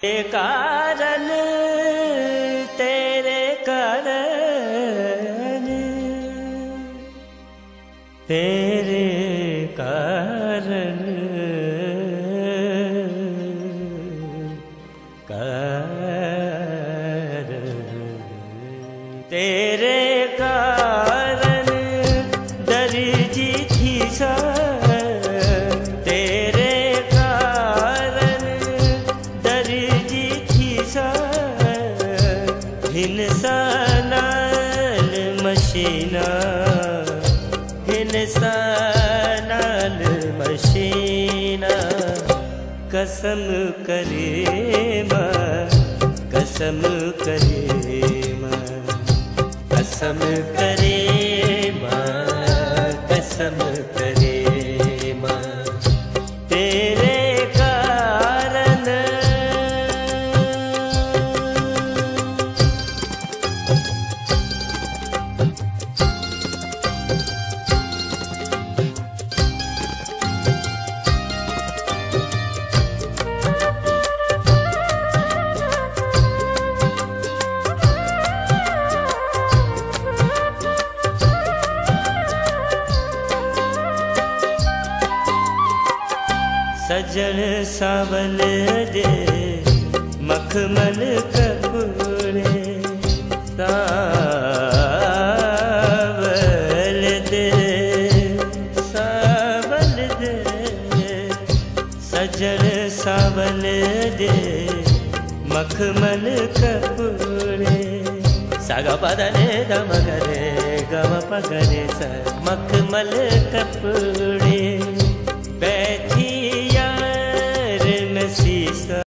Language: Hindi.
तेरे कारण तेरे कारण तेरे कारण तेरे कारण दर्जी थी सा तेरे कारण दर्जी थी सा हिनसानाल मशीना हिनसानाल मशीना कसम करे मां कसम करे मां कसम करे मां कसम करे मां तेरे कारण सजन सावल दे मखमल कपूरे सावल दे सजन सावल दे मखमल कपूरे सागा पदने दम करे गम पगरे स मखमल कपूरे